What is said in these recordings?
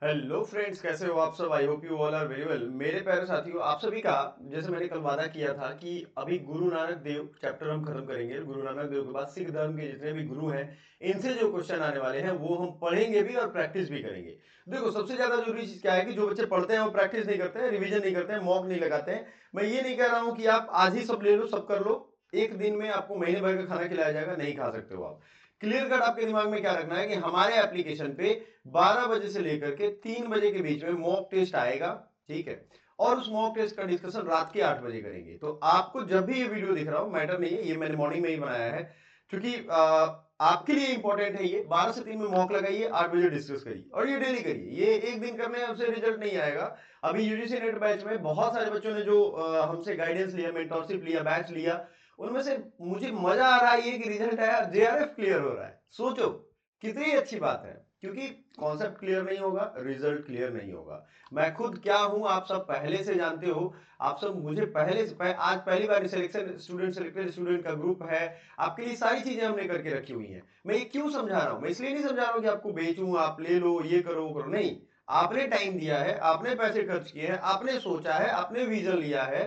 Hello friends, कैसे हो आप सब। I hope you all are very well. मेरे प्यारे साथियों, आप सभी का जैसे मैंने कल वादा किया था कि अभी गुरु नानक देव चैप्टर हम खत्म करेंगे। गुरु नानक देव के बाद सिख धर्म के जितने भी गुरु हैं, इनसे जो क्वेश्चन आने वाले हैं वो हम पढ़ेंगे भी और प्रैक्टिस भी करेंगे। देखो, सबसे ज्यादा जरूरी चीज क्या है कि जो बच्चे पढ़ते हैं वो प्रैक्टिस नहीं करते हैं, रिविजन नहीं करते हैं, मॉक नहीं लगाते हैं। मैं ये नहीं कह रहा हूँ कि आप आज ही सब ले लो, सब कर लो। एक दिन में आपको महीने भर का खाना खिलाया जाएगा, नहीं खा सकते हो आप। क्लियर कट आपके दिमाग में क्या रखना है कि हमारे एप्लीकेशन पे 12 बजे से लेकर के 3 बजे के बीच में मॉक टेस्ट आएगा। ठीक है। और उस मॉक टेस्ट का डिस्कशन रात के 8 बजे करेंगे। तो आपको जब भी ये वीडियो दिख रहा हो, मैटर नहीं है, ये मैंने मॉर्निंग में ही बनाया है क्योंकि आपके लिए इंपॉर्टेंट है। ये 12 से 3 में मॉक लगाइए, 8 बजे डिस्कस करिए और ये डेली करिए। ये एक दिन करने से उससे रिजल्ट नहीं आएगा। अभी यूजीसी नेट बैच में बहुत सारे बच्चों ने जो हमसे गाइडेंस लिया, मेंटरशिप लिया, बैच लिया, उनमें से मुझे मजा आ रहा है ये कि रिजल्ट आया, जेआरएफ क्लियर हो रहा है। सोचो कितनी अच्छी बात है। क्योंकि कॉन्सेप्ट क्लियर नहीं होगा, रिजल्ट क्लियर नहीं होगा। मैं खुद क्या हूं आप सब पहले से जानते हो। आप सब मुझे आज पहली बार सिलेक्शन स्टूडेंट सिलेक्टेड स्टूडेंट का ग्रुप है। आपके लिए सारी चीजें हमने करके रखी हुई हैं। मैं ये क्यों समझा रहा हूं? मैं इसलिए नहीं समझा रहा हूं कि आपको बेचूं, आप ले लो, ये करो वो करो, नहीं। आपने टाइम दिया है, आपने पैसे खर्च किए हैं, आपने सोचा है, आपने विजन लिया है।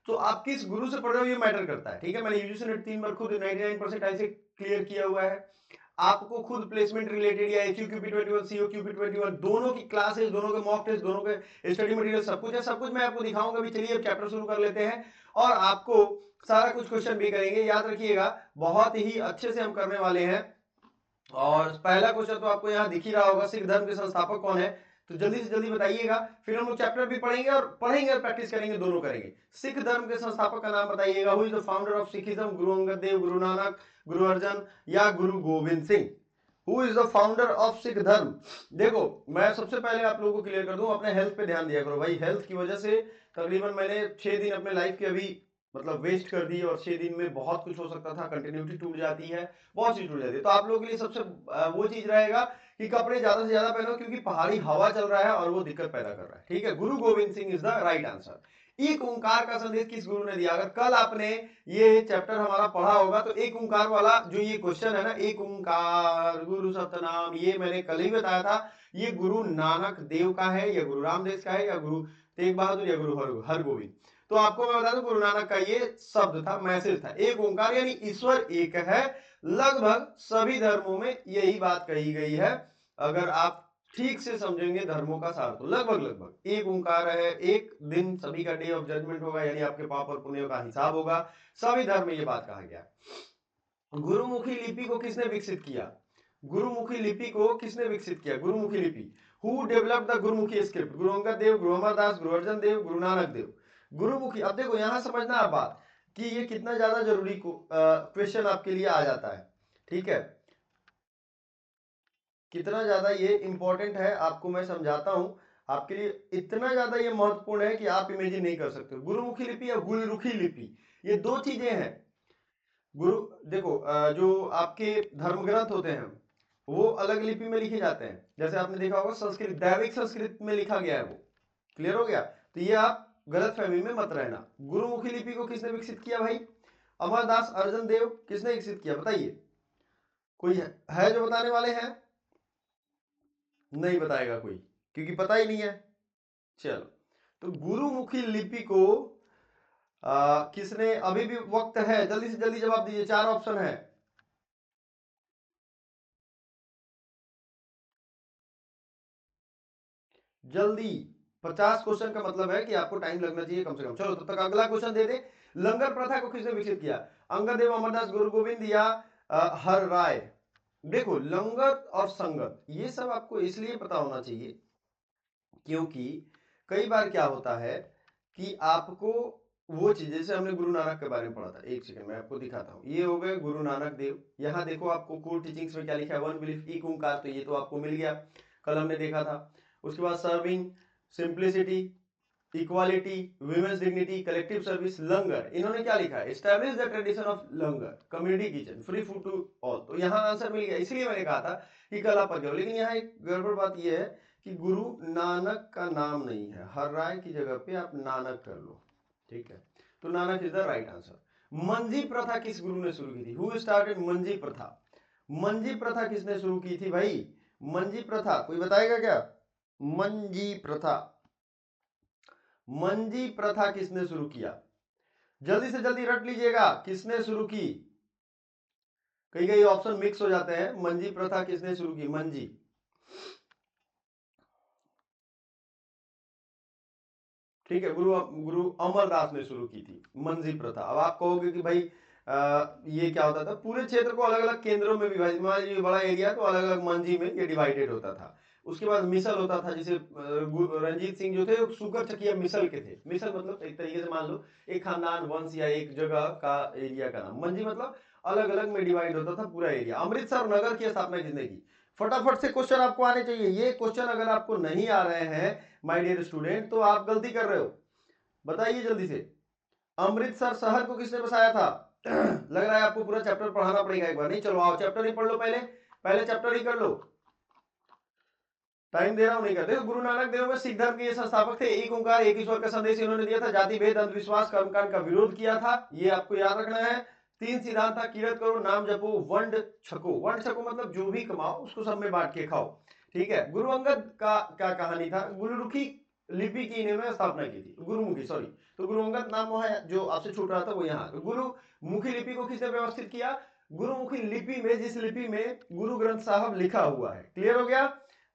तो आप किस गुरु से पढ़ रहे हो ये मैटर करता है। ठीक है, मैंने यूजीसी नेट 3 बार खुद 99% ऐसे क्लियर किया हुआ है। आपको खुद प्लेसमेंट रिलेटेड या HUQP21 COQP21 दोनों की क्लासेस, दोनों के मॉक टेस्ट, दोनों के स्टडी मटेरियल सब कुछ है। सब कुछ मैं आपको दिखाऊंगा। अभी चलिए अब चैप्टर शुरू कर लेते हैं और आपको सारा कुछ क्वेश्चन भी करेंगे। याद रखिएगा, बहुत ही अच्छे से हम करने वाले हैं। और पहला क्वेश्चन तो आपको यहाँ दिख ही रहा होगा, सिख धर्म के संस्थापक कौन है? तो जल्दी से जल्दी बताइएगा। फिर हम लोग चैप्टर भी पढ़ेंगे और प्रैक्टिस करेंगे, दोनों करेंगे। सिख धर्म के संस्थापक का नाम बताइएगा। Who is the founder of Sikhism? Guru Angad Dev, Guru Nanak, Guru Arjan या गुरु Govind Singh? Who is the founder of Sikh धर्म? देखो, मैं सबसे पहले आप लोगों को क्लियर कर दूं, अपने हेल्थ पे ध्यान दिया करो भाई। हेल्थ की वजह से तकरीबन मैंने 6 दिन अपने लाइफ के अभी मतलब वेस्ट कर दी, और 6 दिन में बहुत कुछ हो सकता था। कंटिन्यूटी टूट जाती है, बहुत चीज टूट जाती है। तो आप लोगों के लिए सबसे वो चीज रहेगा कि कपड़े ज्यादा से ज्यादा पहनो, क्योंकि पहाड़ी हवा चल रहा है और वो दिक्कत पैदा कर रहा है। ठीक है, गुरु Govind Singh is the right answer. एक ओंकार का संदेश किस गुरु ने दिया? अगर कल आपने ये चैप्टर हमारा पढ़ा होगा तो एक ओंकार वाला जो ये क्वेश्चन है ना, एक ओंकार गुरु सतनाम, ये मैंने कल ही बताया था। ये गुरु नानक देव का है या गुरु रामदेव का है या गुरु तेग बहादुर या गुरु हरगोविंद? तो आपको मैं बता दूं, गुरु नानक का ये शब्द था, मैसेज था। एक ओंकार यानी ईश्वर एक है। लगभग सभी धर्मों में यही बात कही गई है। अगर आप ठीक से समझेंगे धर्मों का सार, तो लगभग लगभग एक ओंकार है। एक दिन सभी का डे ऑफ जजमेंट होगा, यानी आपके पाप और पुण्य का हिसाब होगा। सभी धर्म में ये बात कहा गया। गुरुमुखी लिपि को किसने विकसित किया? गुरुमुखी लिपि को किसने विकसित किया? गुरुमुखी लिपि। Who developed the Gurmukhi script? Guru Angad Dev, गुरु अमरदास, गुरु अर्जन देव, गुरु नानक देव। गुरुमुखी, अब देखो यहां समझना आप बात कि ये कितना ज्यादा जरूरी क्वेश्चन आपके लिए आ जाता है। ठीक है, कितना ज्यादा ये इंपॉर्टेंट है आपको मैं समझाता हूं। आपके लिए इतना ज्यादा ये महत्वपूर्ण है कि आप इमेजिन नहीं कर सकते। गुरुमुखी लिपि या गुरुरुखी लिपि, ये दो चीजें हैं। गुरु, देखो जो आपके धर्म ग्रंथ होते हैं वो अलग लिपि में लिखे जाते हैं। जैसे आपने देखा होगा संस्कृत, दैविक संस्कृत में लिखा गया है वो। क्लियर हो गया? तो ये आप गलत फहमी में मत रहना। गुरुमुखी लिपि को किसने विकसित किया भाई? अमरदास, अर्जन देव, किसने विकसित किया बताइए? कोई है जो बताने वाले हैं? नहीं बताएगा कोई, क्योंकि पता ही नहीं है। चलो, तो गुरुमुखी लिपि को किसने, अभी भी वक्त है, जल्दी से जल्दी जवाब दीजिए, 4 ऑप्शन है। जल्दी, 50 क्वेश्चन का मतलब है कि आपको टाइम लगना चाहिए कम से कम। चलो तब तक अगला क्वेश्चन दे दे। लंगर प्रथा को किसने विकसित किया? अंगद देव, अमरदास, गुरु गोविंद या हर राय? देखो, लंगर और संगत ये सब आपको इसलिए पता होना चाहिए क्योंकि कई बार क्या होता है कि आपको वो चीज, जैसे हमने गुरु नानक के बारे में पढ़ा था, एक सेकंड मैं आपको दिखाता हूँ। ये हो गए गुरु नानक देव। यहाँ देखो आपको कोर टीचिंग्स में क्या लिखा है, वन बिलीफ, एक ओंकार, तो ये तो आपको मिल गया, कल हमने देखा था। उसके बाद serving, simplicity, equality, women's dignity, collective service, langar. इन्होंने क्या लिखा है? Establish the tradition of langar, community kitchen, free food to all. तो यहाँ आंसर मिल गया, इसलिए मैंने कहा था कि कल आप पढ़। लेकिन यहाँ एक गड़बड़ बात यह है कि गुरु नानक का नाम नहीं है, हर राय की जगह पे आप नानक कर लो। ठीक है, तो Nanak is the right answer. मंजी प्रथा किस गुरु ने शुरू की थी? हु स्टार्टेड मंजी प्रथा? मंजी प्रथा किसने शुरू की थी भाई? मंजी प्रथा कोई बताएगा क्या? मंजी प्रथा। मंजी प्रथा किसने शुरू किया? जल्दी से जल्दी रट लीजिएगा, किसने शुरू की? कई कई ऑप्शन मिक्स हो जाते हैं। मंजी प्रथा किसने शुरू की? मंजी। ठीक है, गुरु गुरु अमरदास ने शुरू की थी मंजी प्रथा। अब आप कहोगे कि भाई ये क्या होता था? पूरे क्षेत्र को अलग अलग केंद्रों में विभाजित, मान लीजिए बड़ा एरिया तो अलग अलग मंजी में ये डिवाइडेड होता था। उसके बाद मिसल होता था, जिसे रंजीत सिंह जो थे सुकर चकिया मिसल के थे। मिसल मतलब एक तरीके से मान लो एक खानदान, वंश या एक जगह का एरिया का नाम। मंजी मतलब अलग अलग में डिवाइड होता था पूरा एरिया। अमृतसर नगर की स्थापना किसने की? फटाफट से क्वेश्चन आपको आने चाहिए। ये क्वेश्चन अगर आपको नहीं आ रहे हैं माय डियर स्टूडेंट तो आप गलती कर रहे हो। बताइए जल्दी से, अमृतसर शहर को किसने बसाया था? लग रहा है आपको पूरा चैप्टर पढ़ाना पड़ेगा एक बार। नहीं, चलो आओ चैप्टर ही पढ़ लो, पहले पहले चैप्टर ही कर लो। टाइम दे रहा हूं, नहीं कर। देखो, गुरु नानक देव में सिख धर्म के संस्थापक थे। एक ओंकार एक ईश्वर का संदेश इन्होंने दिया था। जाति भेद अंधविश्वास कर्मकांड का विरोध किया था, ये आपको याद रखना है। 3 सिद्धांत था, किरत करो, नाम जपो, वंड छको। वंड छको मतलब जो भी कमाओ उसको सब में बांट के खाओ। ठीक है। गुरु अंगद का क्या कहानी था? गुरुमुखी लिपि की इन्होंने स्थापना की थी। गुरुमुखी, सॉरी, तो गुरु अंगद नाम वो है जो आपसे छूट रहा था वो यहाँ। गुरुमुखी लिपि को किसने व्यवस्थित किया? गुरुमुखी लिपि में, जिस लिपि में गुरु ग्रंथ साहब लिखा हुआ है। क्लियर हो गया?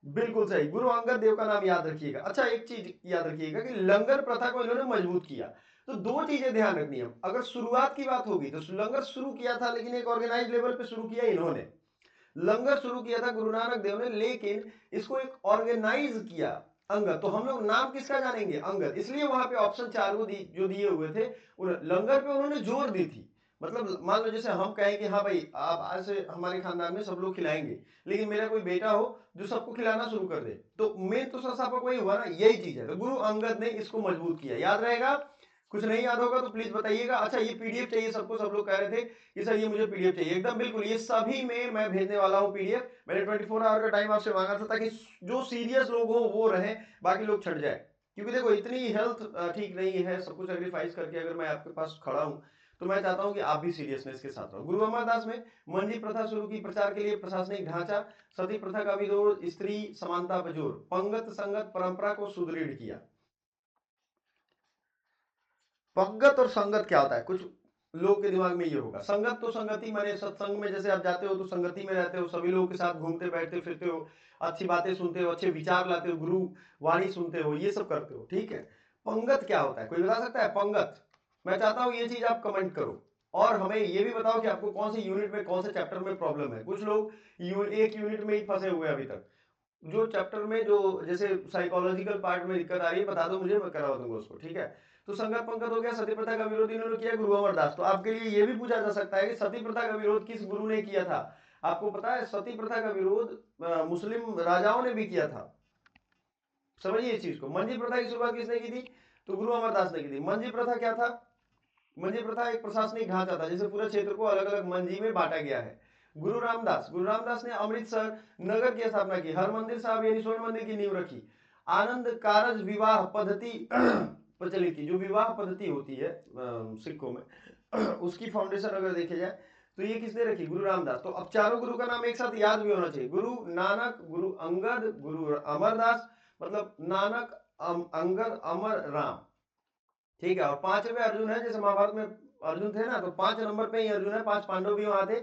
बिल्कुल सही, गुरु अंगद देव का नाम याद रखिएगा। अच्छा, एक चीज याद रखिएगा कि लंगर प्रथा को इन्होंने मजबूत किया। तो दो चीजें ध्यान रखनी है। अगर शुरुआत की बात होगी तो लंगर शुरू किया था, लेकिन एक ऑर्गेनाइज लेवल पे शुरू किया इन्होंने। लंगर शुरू किया था गुरु नानक देव ने, लेकिन इसको एक ऑर्गेनाइज किया अंगद। तो हम लोग नाम किसका जानेंगे? अंगद। इसलिए वहां पे ऑप्शन 4 जो दिए हुए थे लंगर पे उन्होंने जोर दी थी। मतलब मान लो जैसे हम कहें कि हाँ भाई आप आज से हमारे खानदान में सब लोग खिलाएंगे, लेकिन मेरा कोई बेटा हो जो सबको खिलाना शुरू कर दे, तो मेन तो संस्थापक वही हुआ ना। यही चीज है, तो गुरु अंगद ने इसको मजबूत किया। याद रहेगा? कुछ नहीं याद होगा तो प्लीज बताइएगा। अच्छा, ये पीडीएफ चाहिए सबको, सब लोग कह रहे थे कि सर ये मुझे पीडीएफ चाहिए। एकदम बिल्कुल, ये सभी में मैं भेजने वाला हूँ पीडीएफ। मैंने 24 आवर का टाइम आपसे मांगा था ताकि जो सीरियस लोग हो वो रहे, बाकी लोग छट जाए। क्योंकि देखो इतनी हेल्थ ठीक नहीं है, सब कुछ सेक्रीफाइस करके अगर मैं आपके पास खड़ा हूँ तो मैं चाहता हूं कि आप भी सीरियसनेस के साथ रहो। गुरु अमरदास में मंडी प्रथा शुरू की, प्रचार के लिए प्रशासनिक ढांचा, सती प्रथा का विरोध, स्त्री समानता पर जोर, पंगत संगत परंपरा को सुदृढ़ किया। पंगत और संगत क्या होता है? कुछ लोग के दिमाग में ये होगा। संगत तो संगति माने सत्संग में जैसे आप जाते हो तो संगति में रहते हो, सभी लोगों के साथ घूमते बैठते फिरते हो, अच्छी बातें सुनते हो, अच्छे विचार लाते हो, गुरु वाणी सुनते हो, ये सब करते हो। ठीक है। पंगत क्या होता है? कोई बता सकता है पंगत? मैं चाहता हूं ये चीज आप कमेंट करो और हमें ये भी बताओ कि आपको कौन सी यूनिट में कौन से चैप्टर में प्रॉब्लम है। कुछ लोग एक यूनिट में ही फंसे हुए अभी तक। जो चैप्टर में जो जैसे साइकोलॉजिकल पार्ट में दिक्कत आ रही है बता दो मुझे, मैं करवा दूंगा उसको। ठीक है। तो संगत पंगत हो गया। सती प्रथा का विरोध इन्होंने किया गुरु अमरदास। तो आपके लिए ये भी पूछा जा सकता है कि सती प्रथा का विरोध किस गुरु ने किया था? आपको पता है सती प्रथा का विरोध मुस्लिम राजाओं ने भी किया था। समझिए इस चीज को। मंजी प्रथा की शुरुआत किसने की थी? तो गुरु अमरदास ने की थी। मंजी प्रथा क्या था? मंजी प्रथा एक प्रशासनिक ढांचा था जिसे पूरे क्षेत्र को अलग अलग मंजी में बांटा गया है। गुरु रामदास ने अमृतसर नगर की स्थापना की, हरमंदिर साहब यानी स्वर्ण मंदिर की नींव रखी, आनंद कारज विवाह पद्धति प्रचलित की। जो विवाह पद्धति होती है सिखों में उसकी फाउंडेशन अगर देखे जाए तो ये किसने रखी? गुरु रामदास। तो अब चारों गुरु का नाम एक साथ याद भी होना चाहिए। गुरु नानक, गुरु अंगद, गुरु अमरदास, मतलब नानक, अंगद, अमर, राम। ठीक है। और 5वें अर्जुन है, जैसे महाभारत में अर्जुन थे ना, तो 5 नंबर पे ही अर्जुन है। 5 पांडव भी वहां थे।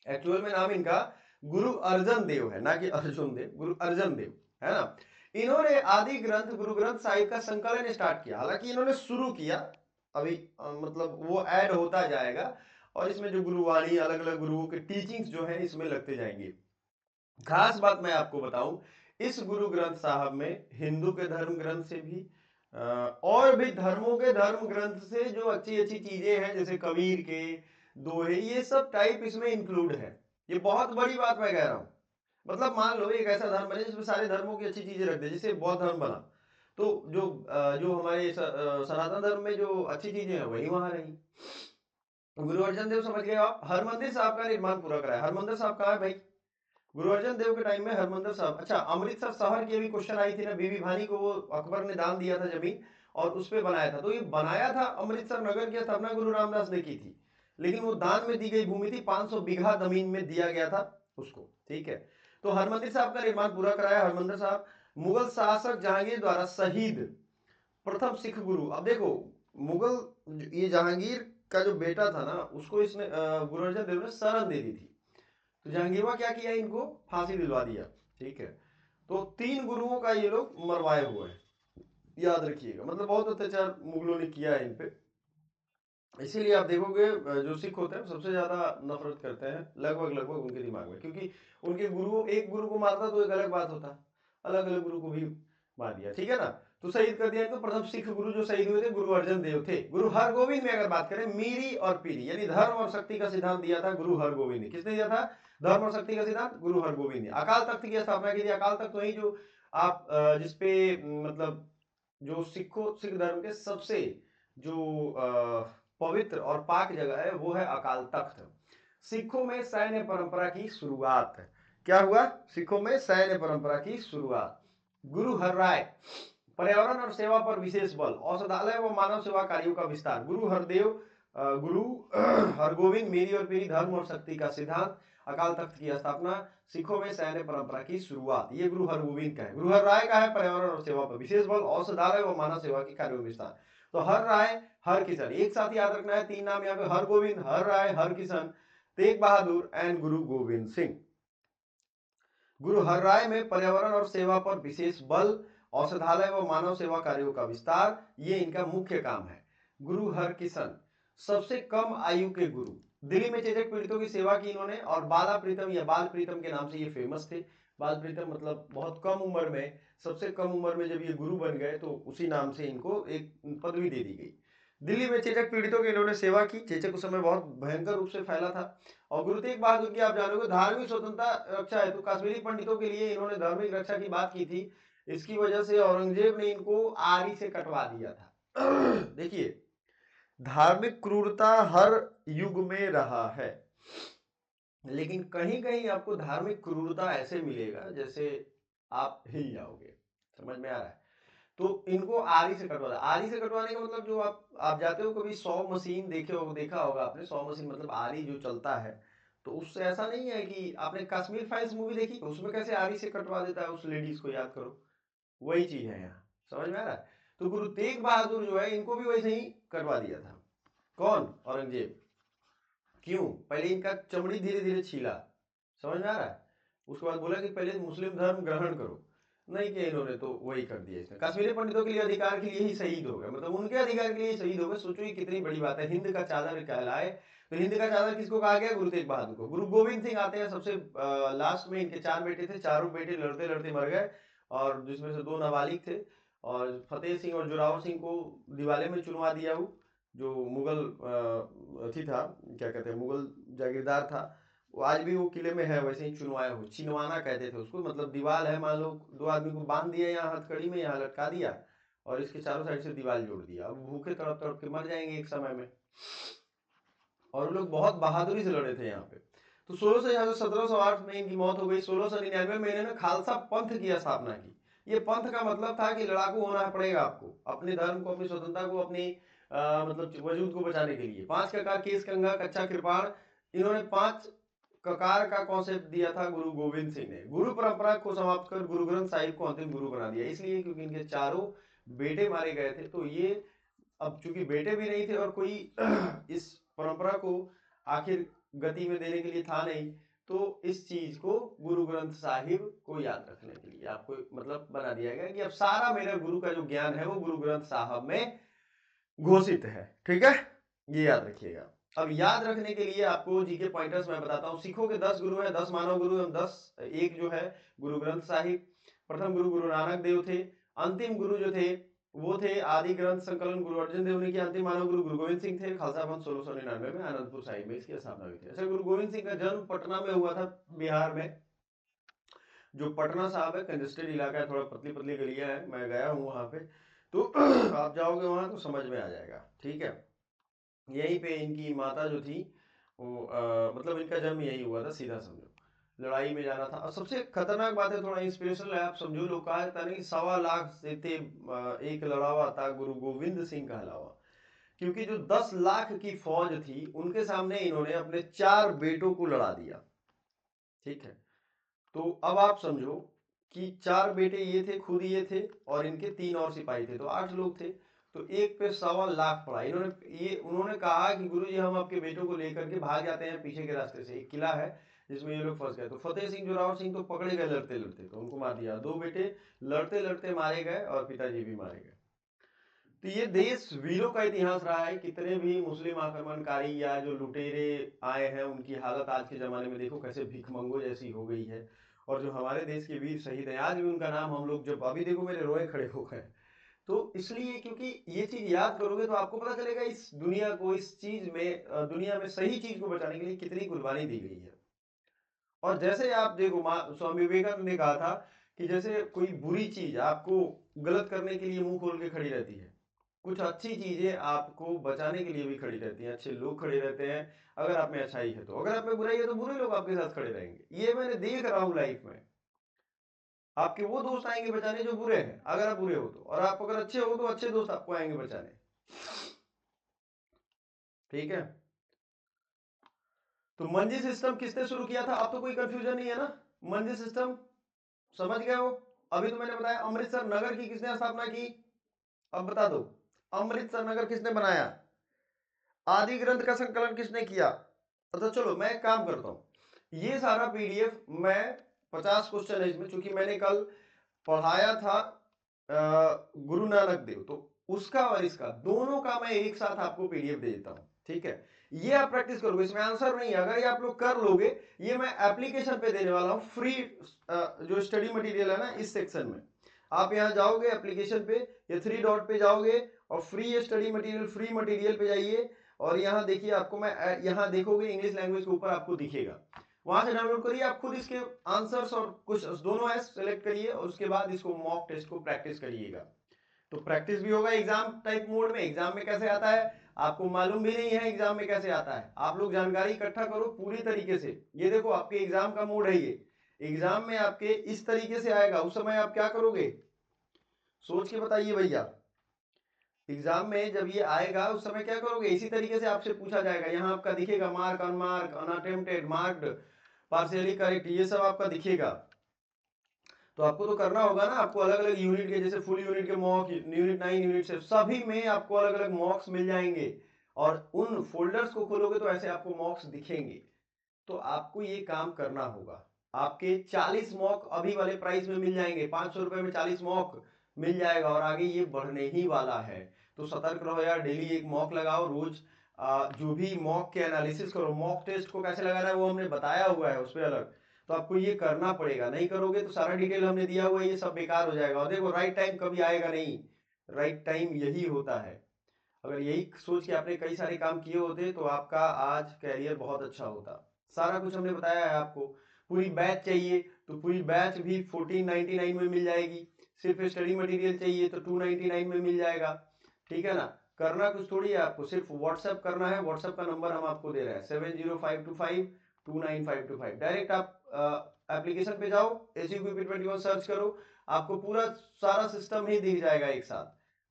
एक्चुअल में नाम इनका गुरु अर्जन देव है, ना कि अर्जुन देव, गुरु अर्जन देव है ना। इन्होंने आदि ग्रंथ गुरु ग्रंथ साहिब का संकलन स्टार्ट किया। हालांकि इन्होंने शुरू किया, अभी मतलब वो ऐड होता जाएगा और इसमें जो गुरुवाणी अलग अलग गुरुओं के टीचिंग्स जो है इसमें लगते जाएंगे। खास बात मैं आपको बताऊं, इस गुरु ग्रंथ साहब में हिंदू के धर्म ग्रंथ से भी और भी धर्मों के धर्म ग्रंथ से जो अच्छी अच्छी चीजें हैं जैसे कबीर के दोहे, ये सब टाइप इसमें इंक्लूड है। ये बहुत बड़ी बात मैं कह रहा हूं। मतलब मान लो एक ऐसा धर्म बने जिसमें सारे धर्मों की अच्छी चीजें रख दे, जैसे बौद्ध धर्म बना, तो जो हमारे सनातन धर्म में जो अच्छी चीजें हैं वही वहां रही। गुरु अर्जन देव समझ गए आप? हरमंदिर साहब का निर्माण पूरा कराया। हरमंदिर साहब कहाँ है भाई? गुरु अर्जन देव के टाइम में हरमंदिर साहब। अच्छा, अमृतसर शहर की भी क्वेश्चन आई थी ना, बीबी भानी को वो अकबर ने दान दिया था जमीन और उस पे बनाया था। तो ये बनाया था अमृतसर नगर की स्थापना गुरु रामदास ने की थी, लेकिन वो दान में दी गई भूमि थी, 500 बीघा जमीन में दिया गया था। उसको, ठीक है। तो हरमंदिर साहब का निर्माण पूरा कराया हरमंदिर साहब। मुगल शासक जहांगीर द्वारा शहीद प्रथम सिख गुरु। अब देखो, मुगल ये जहांगीर का जो बेटा था ना, उसको इसने गुरु अर्जन देव ने शरण दे दी थी। तो जहांगीरवा क्या किया, इनको फांसी दिलवा दिया, ठीक है। तो 3 गुरुओं का ये लोग मरवाए हुए हैं, याद रखिएगा। मतलब बहुत अत्याचार मुगलों ने किया है इन पे। इसीलिए आप देखोगे जो सिख होते हैं सबसे ज्यादा नफरत करते हैं लगभग लगभग उनके दिमाग में, क्योंकि उनके गुरुओं, एक गुरु को मारता तो एक अलग बात होता, अलग अलग गुरु को भी मार दिया, ठीक है ना। तो शहीद कर दिया इनको। प्रथम सिख गुरु जो शहीद हुए थे गुरु अर्जन देव थे। गुरु हरगोविंद में अगर बात करें, मीरी और पीरी यानी धर्म और शक्ति का सिद्धांत दिया था गुरु हरगोविंद ने। किसने दिया था धर्म और शक्ति का सिद्धांत? गुरु हरगोविंद ने। अकाल तख्त की स्थापना की थी। अकाल तख्त वही जो आप जिसपे मतलब जो सिख धर्म के सबसे जो पवित्र और पाक जगह है वो है अकाल तख्त। सिखों में सैन्य परंपरा की शुरुआत। क्या हुआ? सिखों में सैन्य परंपरा की शुरुआत। गुरु हरराय, पर्यावरण और सेवा पर विशेष बल, औषधालय व मानव सेवा कार्यों का विस्तार। गुरु हरदेव, गुरु हरगोविंद, मेरी और पीरी, धर्म और शक्ति का सिद्धांत, अकाल तख्त की स्थापना, सिखों में सैन्य परंपरा की शुरुआत। ये गुरु हरगोविंद का है। गुरु हरराय का है पर्यावरण और सेवा पर विशेष बल, औषधालय व मानव सेवा के कार्यों में विस्तार। तो हर राय, हर किशन, एक साथ याद रखना है 3 नाम यहाँ पे, हर गोविंद, हर राय, हर किशन, तेग बहादुर एंड गुरु गोविंद सिंह। गुरु हर राय में पर्यावरण और सेवा पर विशेष बल, औषधालय व मानव सेवा कार्यों का विस्तार, ये इनका मुख्य काम है। गुरु हर किशन, सबसे कम आयु के गुरु, दिल्ली में चेचक पीड़ितों की सेवा की इन्होंने, और बाला प्रीतम या बाल प्रीतम के नाम से ये फेमस थे। बाल प्रीतम मतलब बहुत कम उम्र में, सबसे कम उम्र में जब ये गुरु बन गए तो उसी नाम से इनको एक पदवी दे दी गई। दिल्ली में चेचक पीड़ितों की इन्होंने सेवा की। चेचक उस समय बहुत भयंकर रूप से फैला था। और गुरु तेग बहादुर की आप जानोगे धार्मिक स्वतंत्रता रक्षा है, तो कश्मीरी पंडितों के लिए इन्होंने धार्मिक रक्षा की बात की थी। इसकी वजह से औरंगजेब ने इनको आरी से कटवा दिया था। देखिए, धार्मिक क्रूरता हर युग में रहा है, लेकिन कहीं कहीं आपको धार्मिक क्रूरता ऐसे मिलेगा जैसे आप हिल जाओगे। समझ में आ रहा है? तो इनको आरी से कटवा, आरी से कटवाने का मतलब जो आप जाते हो कभी 100 मशीन देखे हो, देखा होगा आपने 100 मशीन मतलब आरी जो चलता है, तो उससे ऐसा नहीं है कि आपने कश्मीर फाइल्स मूवी देखी, उसमें कैसे आरी से कटवा देता है उस लेडीज को, याद करो, वही चीज है यहाँ। समझ में आ रहा है? तो गुरु तेग बहादुर जो है इनको भी वैसे ही कटवा दिया था। कौन? औरंगजेब। क्यों? पहले इनका चमड़ी धीरे धीरे छीला। समझ में आ रहा है? उसके बाद बोला कि पहले मुस्लिम धर्म ग्रहण करो, नहीं किया इन्होंने, तो वही कर दिया इसने। कश्मीरी पंडितों के लिए अधिकार के लिए ही शहीद हो गए, मतलब उनके अधिकार के लिए ही शहीद हो गए। सोचो ये कितनी बड़ी बात है, हिंद का चादर कहलाए। तो हिंद का चादर किसको कहा गया? गुरु तेग बहादुर को। गुरु गोविंद सिंह आते हैं सबसे लास्ट में। इनके 4 बेटे थे, चारों बेटे लड़ते लड़ते मर गए, और जिसमें से 2 नाबालिग थे। और फतेह सिंह और जोरावर सिंह को दिवाले में चुनवा दिया, वो जो मुगल अथी था, क्या कहते हैं, मुगल जागीरदार था, वो आज भी वो किले में है वैसे ही चुनवाया हो। चिनवाना कहते थे उसको, मतलब दीवार है, मान लो 2 आदमी को बांध दिया यहाँ हथकड़ी में, यहाँ लटका दिया, और इसके चारों साइड से दीवार जोड़ दिया। अब भूखे तड़प तड़प के मर जाएंगे एक समय में। और लोग बहुत बहादुरी से लड़े थे यहाँ पे। तो 1708 में इनकी मौत हो गई। 1699 में इन्होंने खालसा पंथ की स्थापना की। ये पंथ का मतलब था कि लड़ाकू होना पड़ेगा आपको, अपने धर्म को, अपनी स्वतंत्रता को, अपनी मतलब वजूद को बचाने के लिए। 5 ककार, केस कंगा, कच्चा कृपाण, इन्होंने 5 ककार का कॉन्सेप्ट दिया था गुरु गोविंद सिंह ने। गुरु परंपरा को समाप्त कर गुरु ग्रंथ साहिब को अंतिम गुरु बना दिया, इसलिए क्योंकि इनके चारों बेटे मारे गए थे। तो ये अब चूंकि बेटे भी नहीं थे और कोई इस परंपरा को आखिर गति में देने के लिए था नहीं, तो इस चीज को गुरु ग्रंथ साहिब को याद रखने के लिए आपको मतलब बना दिया गया कि अब सारा मेरा गुरु का जो ज्ञान है वो गुरु ग्रंथ साहब में घोषित है। ठीक है, ये याद रखिएगा। अब याद रखने के लिए आपको जीके पॉइंटर्स मैं बताता हूं। सिखों के 10 गुरु हैं, 10 मानव गुरु एवं 10 एक जो है गुरु ग्रंथ साहिब। प्रथम गुरु गुरु नानक देव थे। अंतिम गुरु जो थे वो थे आदि ग्रंथ संकलन गुरु अर्जन देव ने किया। अंतिम मानव गुरु गुरु गोविंद सिंह थे। खालसा पंथ 1699 में आनंदपुर साहिब में इसकी स्थापना हुई थी। ऐसे गुरु गोविंद सिंह का जन्म पटना में हुआ था, बिहार में। जो पटना साहब है कंजेस्टेड इलाका है, थोड़ा पतली पतली गलियां है, मैं गया हूँ वहां पे, तो आप जाओगे वहां तो समझ में आ जाएगा। ठीक है, यहीं पे इनकी माता जो थी वो मतलब इनका जन्म यही हुआ था, सीधा समझो। लड़ाई में जाना था। और सबसे खतरनाक बात है, थोड़ा इंस्पिरेशनल है, आप समझो। लोग कहा था नहीं 1.25 लाख से थे एक लड़ावा था गुरु गोविंद सिंह का अलावा, क्योंकि जो 10 लाख की फौज थी उनके सामने इन्होंने अपने 4 बेटों को लड़ा दिया। ठीक है। तो अब आप समझो कि 4 बेटे ये थे, खुद ये थे और इनके 3 और सिपाही थे, तो 8 लोग थे। तो एक पे 1.25 लाख पड़ा। उन्होंने कहा कि गुरुजी हम आपके बेटों को लेकर के भाग जाते हैं पीछे के रास्ते से, एक किला है जिसमें ये लोग फंस गए। तो फतेह सिंह जोरावर सिंह तो पकड़े गए लड़ते लड़ते, तो उनको मार दिया। 2 बेटे लड़ते लड़ते मारे गए और पिताजी भी मारे गए। तो ये देश वीरों का इतिहास रहा है। कितने भी मुस्लिम आक्रमणकारी या जो लुटेरे आए हैं, उनकी हालत आज के जमाने में देखो कैसे भिखमंगों जैसी हो गई है। और जो हमारे देश के वीर शहीद हैं, आज भी उनका नाम हम लोग, जब अभी देखो मेरे रोए खड़े हो गए। तो इसलिए क्योंकि ये चीज याद करोगे तो आपको पता चलेगा इस दुनिया को, इस चीज में, दुनिया में सही चीज को बचाने के लिए कितनी कुर्बानी दी गई है। और जैसे आप देखो, स्वामी विवेकानंद ने कहा था कि जैसे कोई बुरी चीज आपको गलत करने के लिए मुंह खोल के खड़ी रहती है, कुछ अच्छी चीजें आपको बचाने के लिए भी खड़ी रहती हैं। अच्छे लोग खड़े रहते हैं। अगर आप में अच्छाई है तो, अगर आप में बुराई है तो बुरे लोग आपके साथ खड़े रहेंगे। ये मैंने देख रहा हूं लाइफ में। आपके वो दोस्त आएंगे बचाने जो बुरे हैं, अगर आप बुरे हो तो, और आप अगर अच्छे हो तो अच्छे दोस्त आपको आएंगे बचाने। ठीक है। तो मंजी सिस्टम किसने शुरू किया था? अब तो कोई कंफ्यूजन नहीं है ना। मंजी सिस्टम समझ गए हो? अभी तो मैंने बताया अमृतसर नगर की किसने स्थापना की। अब बता दो, अमृतसर नगर किसने बनाया? आदि ग्रंथ का संकलन किसने किया? तो चलो मैं एक काम करता हूं, ये सारा पीडीएफ मैं 50 क्वेश्चन है इसमें, चूंकि मैंने कल पढ़ाया था गुरु नानक देव, तो उसका और इसका दोनों का मैं एक साथ आपको पीडीएफ दे देता हूं। ठीक है, ये आप प्रैक्टिस करोगे, इसमें आंसर नहीं है। अगर ये आप लोग कर लोगे, ये मैं एप्लीकेशन पे देने वाला हूं फ्री, जो स्टडी मटेरियल है ना, इस सेक्शन में आप यहां जाओगे एप्लीकेशन पे, ये 3 डॉट पे जाओगे और free study material, free material पे जाइए और यहां देखिए, आपको मैं यहां देखोगे इंग्लिश लैंग्वेज के ऊपर आपको दिखेगा, वहां से डाउनलोड करिए। आप खुद इसके आंसर्स और कुछ दोनों है सेलेक्ट करिए और उसके बाद इसको मॉक टेस्ट को प्रैक्टिस करिएगा। तो प्रैक्टिस भी होगा एग्जाम टाइप मोड में। एग्जाम में कैसे आता है आपको मालूम भी नहीं है, एग्जाम में कैसे आता है। आप लोग जानकारी इकट्ठा करो पूरी तरीके से। ये देखो आपके एग्जाम का मोड है, ये एग्जाम में आपके इस तरीके से आएगा। उस समय आप क्या करोगे सोच के बताइए भैया। एग्जाम में जब ये आएगा उस समय क्या करोगे? इसी तरीके से आपसे पूछा जाएगा। यहाँ आपका दिखेगा mark, unmark, unattempted, marked, partially correct, ये सब आपका दिखेगा। तो आपको तो करना होगा ना। आपको अलग अलग यूनिट के, जैसे फुल यूनिट के मॉक, यूनिट 9, यूनिट से सभी में आपको अलग अलग मॉक्स मिल जाएंगे और उन फोल्डर्स को खोलोगे तो ऐसे आपको मॉक्स दिखेंगे। तो आपको ये काम करना होगा। आपके 40 मॉक अभी वाले प्राइस में मिल जाएंगे, 500 रुपए में 40 मॉक मिल जाएगा और आगे ये बढ़ने ही वाला है। तो सतर्क रहो यार, डेली एक मॉक लगाओ रोज। जो भी मॉक के एनालिसिस करो, मॉक टेस्ट को कैसे लगाना है वो हमने बताया हुआ है उस पर अलग। तो आपको ये करना पड़ेगा, नहीं करोगे तो सारा डिटेल हमने दिया हुआ है, ये सब बेकार हो जाएगा। और देखो राइट टाइम कभी आएगा नहीं, राइट टाइम यही होता है। अगर यही सोच के आपने कई सारे काम किए होते तो आपका आज कैरियर बहुत अच्छा होता। सारा कुछ हमने बताया है आपको। पूरी बैच चाहिए तो पूरी बैच भी 1499 में मिल जाएगी। सिर्फ स्टडी मटेरियल चाहिए तो 299 में मिल जाएगा। ठीक है ना। करना कुछ थोड़ी है, आपको सिर्फ व्हाट्सएप करना है। व्हाट्सएप का नंबर हम आपको दे रहे हैं 7052529525। डायरेक्ट आप एप्लीकेशन पे जाओ, SUPP21 सर्च करो, आपको पूरा सारा सिस्टम ही दिख जाएगा एक साथ।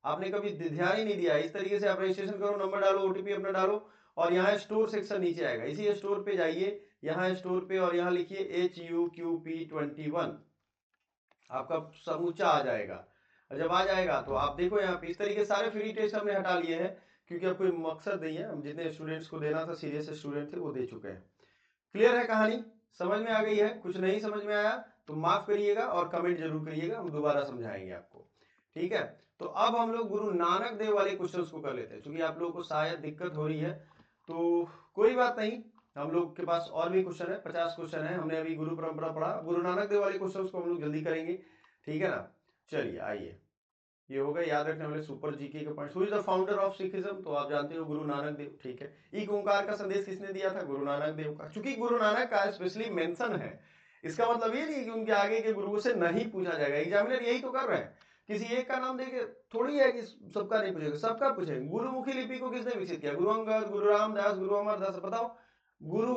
आपने कभी ध्यान ही नहीं दिया। इस तरीके से आप रजिस्ट्रेशन करो, नंबर डालो, ओटीपी अपना डालो और यहाँ स्टोर सेक्शन नीचे आएगा, इसी स्टोर पे जाइए, यहाँ स्टोर पे और यहाँ लिखिए HUQP21, आपका समूचा आ जाएगा। और जब आ जाएगा तो आप देखो यहाँ पे इस तरीके सारे फ्री टेस्ट हमने हटा लिए हैं, क्योंकि अब कोई मकसद नहीं है। हम जितने स्टूडेंट्स को देना था, सीरियस स्टूडेंट थे, वो दे चुके हैं। क्लियर है कहानी? समझ में आ गई है? कुछ नहीं समझ में आया तो माफ करिएगा और कमेंट जरूर करिएगा, हम दोबारा समझाएंगे आपको। ठीक है। तो अब हम लोग गुरु नानक देव वाले क्वेश्चंस को कर लेते हैं, क्योंकि आप लोगों को शायद दिक्कत हो रही है। तो कोई बात नहीं, हम लोग के पास और भी क्वेश्चन है, 50 क्वेश्चन है। हमने अभी गुरु परंपरा पढ़ा, गुरु नानक देव वाले क्वेश्चंस को हम लोग जल्दी करेंगे। ठीक है ना। चलिए आइए, ये हो गए याद रखने वाले सुपर जीके के points. Who is the founder of Sikhism? तो आप जानते हो गुरु नानक देव। ठीक है। एक ओंकार का संदेश किसने दिया था? गुरु नानक देव का। चूंकि गुरु नानक का स्पेशली मेंशन है, इसका मतलब ये नहीं कि उनके आगे के गुरुओं से नहीं पूछा जाएगा। एग्जामिनर यही तो कर रहे हैं, किसी एक का नाम देके थोड़ी है कि सबका नहीं पूछेगा, सबका पूछेंगे। गुरुमुखी लिपि को किसने विकसित किया? गुरु अंगद, गुरु रामदास, गुरु अमरदास। बताओ, गुरु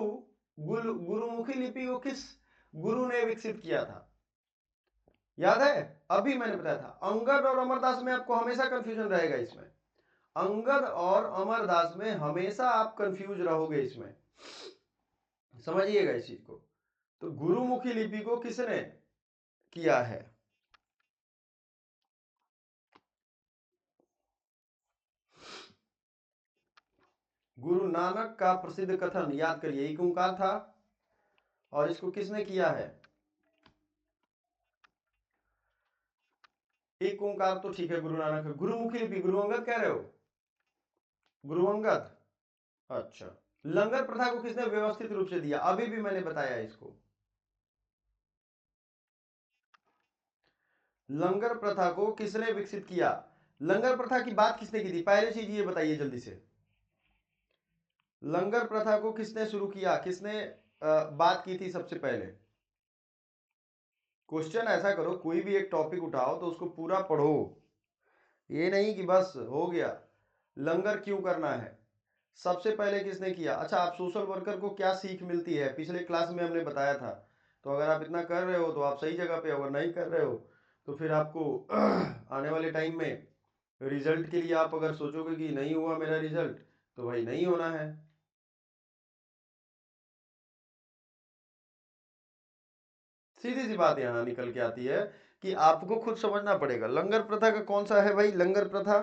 गुरुमुखी लिपि को किस गुरु ने विकसित किया था? याद है? अभी मैंने बताया था। अंगद और अमरदास में आपको हमेशा कंफ्यूजन रहेगा। इसमें अंगद और अमरदास में हमेशा आप कंफ्यूज रहोगे। इसमें समझिएगा इस चीज को। तो गुरुमुखी लिपि को किसने किया है? गुरु नानक का प्रसिद्ध कथन याद करिए, एक ओंकार था और इसको किसने किया है? एक ओंकार तो ठीक है, गुरु नानक है। गुरुमुखी लिपि गुरु अंगद कह रहे हो? गुरु अंगद, अच्छा। लंगर प्रथा को किसने व्यवस्थित रूप से दिया? अभी भी मैंने बताया इसको। लंगर प्रथा को किसने विकसित किया? लंगर प्रथा की बात किसने की थी? पहले चीज ये बताइए जल्दी से, लंगर प्रथा को किसने शुरू किया, किसने बात की थी सबसे पहले? क्वेश्चन ऐसा करो, कोई भी एक टॉपिक उठाओ तो उसको पूरा पढ़ो, ये नहीं कि बस हो गया। लंगर क्यों करना है, सबसे पहले किसने किया? अच्छा, आप सोशल वर्कर को क्या सीख मिलती है, पिछले क्लास में हमने बताया था। तो अगर आप इतना कर रहे हो तो आप सही जगह पे, अगर नहीं कर रहे हो तो फिर आपको आने वाले टाइम में रिजल्ट के लिए आप अगर सोचोगे कि नहीं हुआ मेरा रिजल्ट, तो भाई नहीं होना है। सीधी सी बात यहाँ निकल के आती है कि आपको खुद समझना पड़ेगा। लंगर प्रथा का कौन सा है भाई लंगर प्रथा?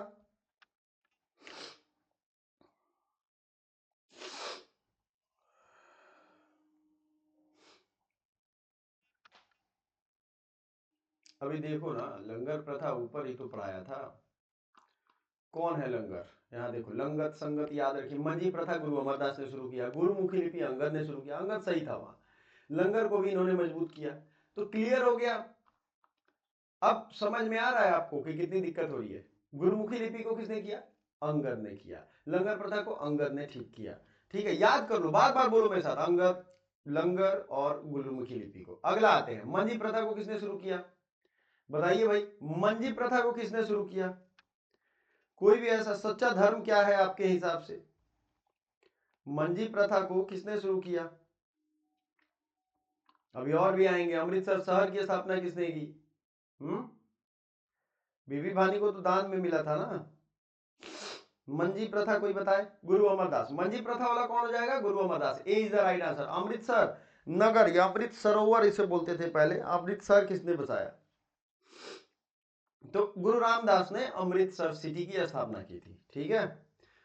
अभी देखो ना, लंगर प्रथा ऊपर ही तो पढ़ाया था। कौन है लंगर? यहाँ देखो, लंगत संगत याद रखिए। मंजी प्रथा गुरु अमरदास ने शुरू किया, गुरुमुखी लिपि अंगद ने शुरू किया, अंगद सही था वहां, लंगर को भी इन्होंने मजबूत किया। तो क्लियर हो गया। अब समझ में आ रहा है आपको कि कितनी दिक्कत हो रही है। गुरुमुखी लिपि को किसने किया? अंगद ने किया। लंगर प्रथा को अंगद ने ठीक किया। ठीक है, याद कर लो, बार बार बोलो मेरे साथ, अंगद, लंगर और गुरुमुखी लिपि को। अगला आते हैं, मंजी प्रथा को किसने शुरू किया? बताइए भाई, मंजी प्रथा को किसने शुरू किया? कोई भी ऐसा सच्चा धर्म क्या है आपके हिसाब से? मंजी प्रथा को किसने शुरू किया? अभी और भी आएंगे। अमृतसर शहर की स्थापना किसने की? बीबी भानी को तो दान में मिला था ना। मंजी प्रथा कोई बताए? गुरु अमरदास। मंजी प्रथा वाला कौन हो जाएगा? Guru Amardas. A is the right answer. Amritsar नगर या अमृत सरोवर इसे बोलते थे पहले, अमृतसर किसने बसाया? तो गुरु रामदास ने अमृतसर सिटी की स्थापना की थी। ठीक है।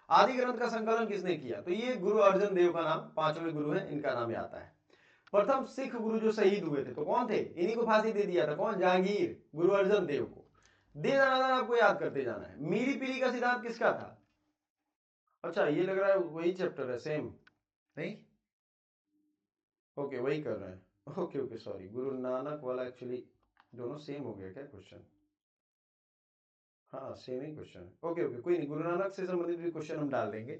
आदि ग्रंथ का संकलन किसने किया? तो ये गुरु अर्जन देव का नाम, पांचवें गुरु है, इनका नाम आता है। प्रथम सिख गुरु जो शहीद हुए थे तो कौन थे? इन्हीं को फांसी दे दिया था। कौन? जहांगीर। गुरु अर्जन देव को दे जाना था, आपको याद करते जाना है। मीरी पीरी का सिद्धांत किसका था? अच्छा, ये लग रहा है वही चैप्टर है, सेम नहीं? ओके, वही कर रहे हैं। Okay okay, sorry, Guru Nanak वाला एक्चुअली दोनों सेम हो गया क्या क्वेश्चन? हाँ, सेम ही क्वेश्चन है। ओके ओके, कोई नहीं, गुरु नानक से संबंधित भी क्वेश्चन हम डाल देंगे,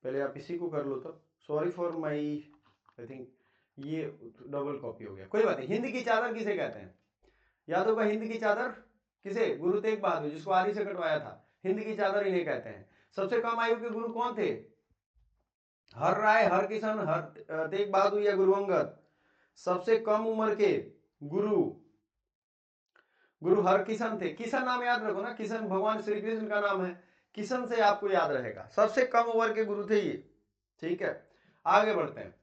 पहले आप इसी को कर लो। तब sorry for my, I think ये डबल कॉपी हो गया, कोई बात नहीं। हिंद की चादर किसे कहते हैं? याद होगा, हिंद की चादर किसे? गुरु तेग बहादुर, जिसको आरी से कटवाया था, हिंद की चादर इन्हें कहते हैं। सबसे कम आयु के गुरु कौन थे? हर राय, हर किशन, हर तेग बहादुर या गुरु अंगद? सबसे कम उम्र के गुरु गुरु हर किशन थे। किशन नाम याद रखो ना, किशन भगवान श्री कृष्ण का नाम है, किशन से आपको याद रहेगा। सबसे कम उम्र के गुरु थे ये। ठीक है, आगे बढ़ते हैं।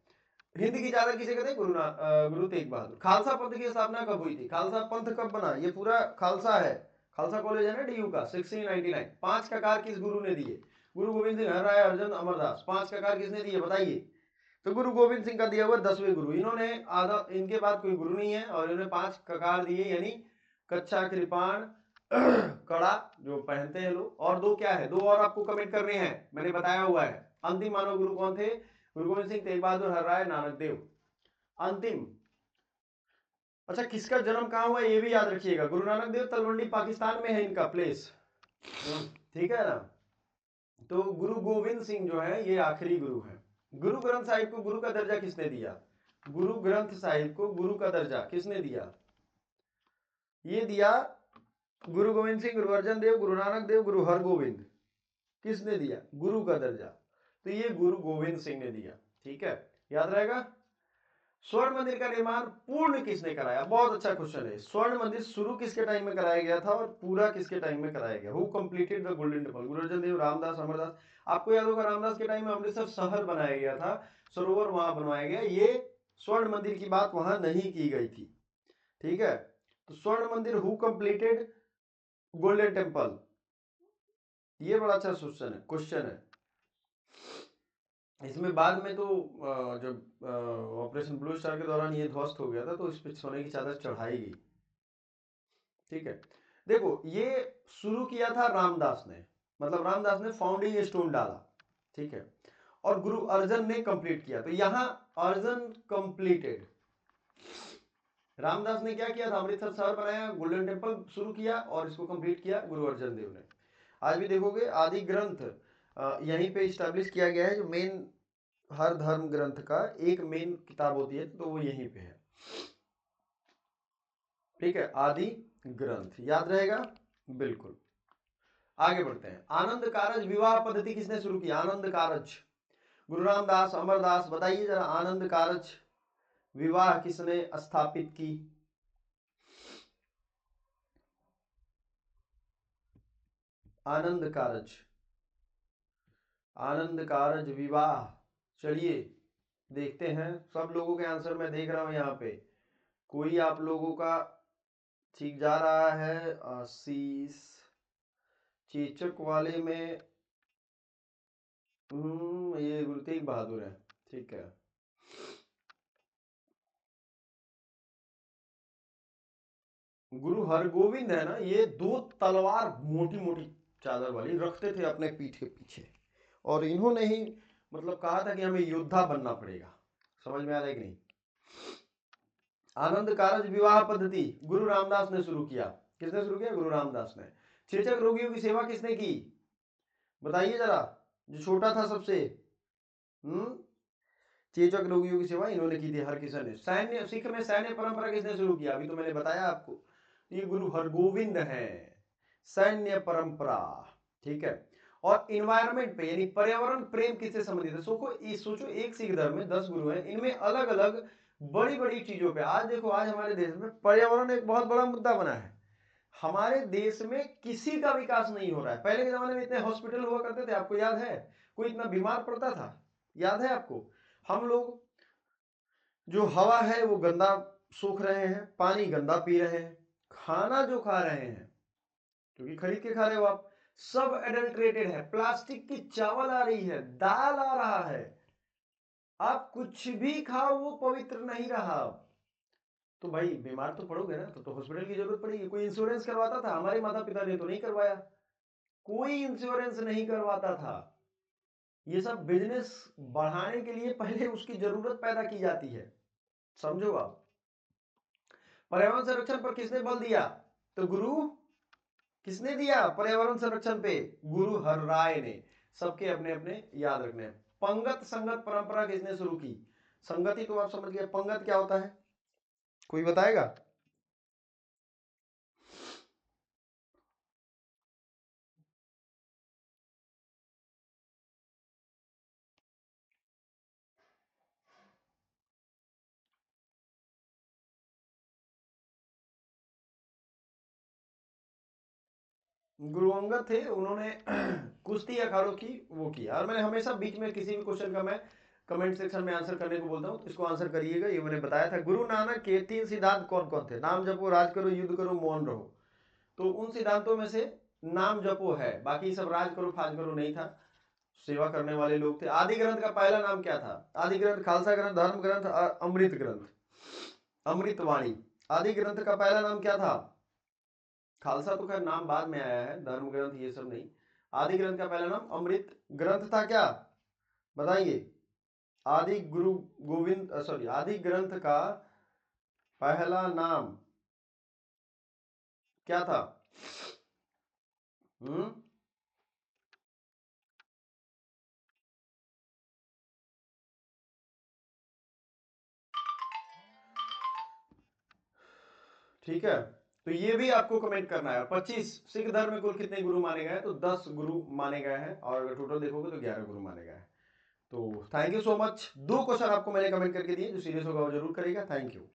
हिंद की चादर किसे कहते हैं? गुरु तेग बहादुर। खालसा पंथ की स्थापना कब हुई थी? खालसा पंथ कब बना? ये पूरा खालसा है, खालसा कॉलेज है ना डीयू का, 1699। 5 ककार किस गुरु ने दिए? गुरु गोविंद सिंह, हर राय, अर्जन, अमरदास। 5 ककार किसने दिए बताइए? तो गुरु गोविंद सिंह का दिया हुआ 10वें गुरु। इन्होंने आधा, इनके बाद कोई गुरु नहीं है, और इन्होंने 5 ककार दिए, यानी कच्चा, कृपाण, कड़ा जो पहनते हैं लोग, और 2 क्या है? 2 और आपको कमेंट करने हैं, मैंने बताया हुआ है। अंतिम मानव गुरु कौन थे? गुरु गोविंद सिंह, तेग बहादुर, हर राय, नानक देव। अंतिम। अच्छा, किसका जन्म कहाँ हुआ ये भी याद रखिएगा। गुरु नानक देव तलवंडी पाकिस्तान में है इनका प्लेस। ठीक है ना। तो गुरु गोविंद सिंह जो है ये आखिरी गुरु है। गुरु ग्रंथ साहिब को गुरु का दर्जा किसने दिया? गुरु ग्रंथ साहिब को गुरु का दर्जा किसने दिया? ये दिया गुरु गोविंद सिंह, गुरु अर्जन देव, गुरु नानक देव, गुरु हरगोविंद। किसने दिया गुरु का दर्जा? तो ये गुरु गोविंद सिंह ने दिया। ठीक है, याद रहेगा। स्वर्ण मंदिर का निर्माण पूर्ण किसने कराया? बहुत अच्छा क्वेश्चन है। स्वर्ण मंदिर शुरू किसके टाइम में कराया गया था और पूरा किसके टाइम में कराया गया? Who completed the golden temple? Guru Arjan Dev, Ramdas, Amar Das. आपको याद होगा, रामदास के टाइम में अमृतसर शहर बनाया गया था, सरोवर वहां बनवाया गया। ये स्वर्ण मंदिर की बात वहां नहीं की गई थी, ठीक है। तो स्वर्ण मंदिर हु कंप्लीटेड गोल्डन टेम्पल, ये बड़ा अच्छा क्वेश्चन है। इसमें बाद में तो जब ऑपरेशन ब्लू स्टार के दौरान ये ध्वस्त हो गया था तो इस पे सोने की चादर चढ़ाई गई, ठीक है। देखो ये शुरू किया था रामदास ने, मतलब रामदास ने फाउंडिंग स्टोन डाला, ठीक है, और गुरु अर्जन ने कंप्लीट किया। तो यहां अर्जन कंप्लीटेड, रामदास ने क्या किया था, अमृतसर शहर बनाया, गोल्डन टेम्पल शुरू किया और इसको कंप्लीट किया गुरु अर्जन देव ने। आज भी देखोगे आदि ग्रंथ यहीं पे स्टैब्लिश किया गया है, जो मेन हर धर्म ग्रंथ का एक मेन किताब होती है तो वो यहीं पे है, ठीक है। आदि ग्रंथ याद रहेगा, बिल्कुल। आगे बढ़ते हैं। आनंद कारज विवाह पद्धति किसने शुरू की, आनंद कारज, गुरु रामदास, अमरदास, बताइए जरा, आनंद कारज विवाह किसने स्थापित की। आनंद कारज, आनंद कारज विवाह, चलिए देखते हैं। सब लोगों के आंसर मैं देख रहा हूं यहाँ पे, कोई आप लोगों का ठीक जा रहा है। आशीष, चेचक वाले में ये गुरु तेग बहादुर है, ठीक है। गुरु हरगोविंद है ना, ये 2 तलवार मोटी मोटी चादर वाली रखते थे अपने पीठ के पीछे, और इन्होंने ही मतलब कहा था कि हमें योद्धा बनना पड़ेगा। समझ में आ रहा है कि नहीं। आनंद कारज विवाह पद्धति गुरु रामदास ने शुरू किया, किसने शुरू किया, गुरु रामदास ने। चेचक रोगियों की सेवा किसने की, बताइए जरा, जो छोटा था सबसे। चेचक रोगियों की सेवा इन्होंने की थी, हरकिशन ने। सैन्य, सिख में सैन्य परंपरा किसने शुरू किया, अभी तो मैंने बताया आपको, ये गुरु हरगोविंद है, सैन्य परंपरा, ठीक है। और इन्वायरमेंट पे यानी पर्यावरण प्रेम किससे संबंधित है। सोचो एक सिख धर्म में 10 गुरु हैं, इनमें अलग अलग बड़ी बड़ी चीजों पे, आज देखो आज हमारे देश में पर्यावरण एक बहुत बड़ा मुद्दा बना है। हमारे देश में किसी का विकास नहीं हो रहा है। पहले के जमाने में इतने हॉस्पिटल हुआ करते थे, आपको याद है, कोई इतना बीमार पड़ता था, याद है आपको। हम लोग जो हवा है वो गंदा सूख रहे हैं, पानी गंदा पी रहे हैं, खाना जो खा रहे हैं क्योंकि खरीद के खा रहे हो आप, सब एडल्ट्रेटेड है। प्लास्टिक की चावल आ रही है, दाल आ रहा है, आप कुछ भी खाओ वो पवित्र नहीं रहा। तो भाई बीमार तो पड़ोगे ना, तो हॉस्पिटल की जरूरत पड़ेगी। कोई इंश्योरेंस करवाता था, हमारे माता पिता ने तो नहीं करवाया, कोई इंश्योरेंस नहीं करवाता था। ये सब बिजनेस बढ़ाने के लिए पहले उसकी जरूरत पैदा की जाती है, समझो आप। पर्यावरण संरक्षण पर किसने बल दिया, तो गुरु किसने दिया पर्यावरण संरक्षण पे, गुरु हर राय ने। सबके अपने अपने याद रखने हैं। पंगत संगत परंपरा किसने शुरू की, संगति तो आप समझ गए, पंगत क्या होता है, कोई बताएगा। गुरु अंगद थे, उन्होंने कुश्ती अखाड़ों की वो किया। और मैंने हमेशा बीच में किसी भी क्वेश्चन का मैं कमेंट सेक्शन में आंसर करने को बोलता हूँ, तो इसको आंसर करिएगा। ये मैंने बताया था। गुरु नानक के 3 सिद्धांत कौन कौन थे, नाम जपो, राज करो, युद्ध करो, मौन रहो। तो उन सिद्धांतों में से नाम जपो है, बाकी सब राज करो फाज करो नहीं था, सेवा करने वाले लोग थे। आदि ग्रंथ का पहला नाम क्या था, आदि ग्रंथ, खालसा ग्रंथ, धर्म ग्रंथ, अमृत ग्रंथ, अमृतवाणी। आदि ग्रंथ का पहला नाम क्या था, खालसा तो खैर नाम बाद में आया है, धर्म ग्रंथ ये सब नहीं। आदि ग्रंथ का पहला नाम अमृत ग्रंथ था, क्या बताइए। आदि गुरु गोविंद सॉरी आदि ग्रंथ का पहला नाम क्या था। ठीक है, तो ये भी आपको कमेंट करना है। 25 सिख धर्म में कुल कितने गुरु माने गए हैं, तो 10 गुरु माने गए हैं, और अगर टोटल देखोगे तो 11 गुरु माने गए हैं। तो thank you so much. 2 question आपको मैंने कमेंट करके दिए, जो सीरियस होगा वो जरूर करेगा। Thank you.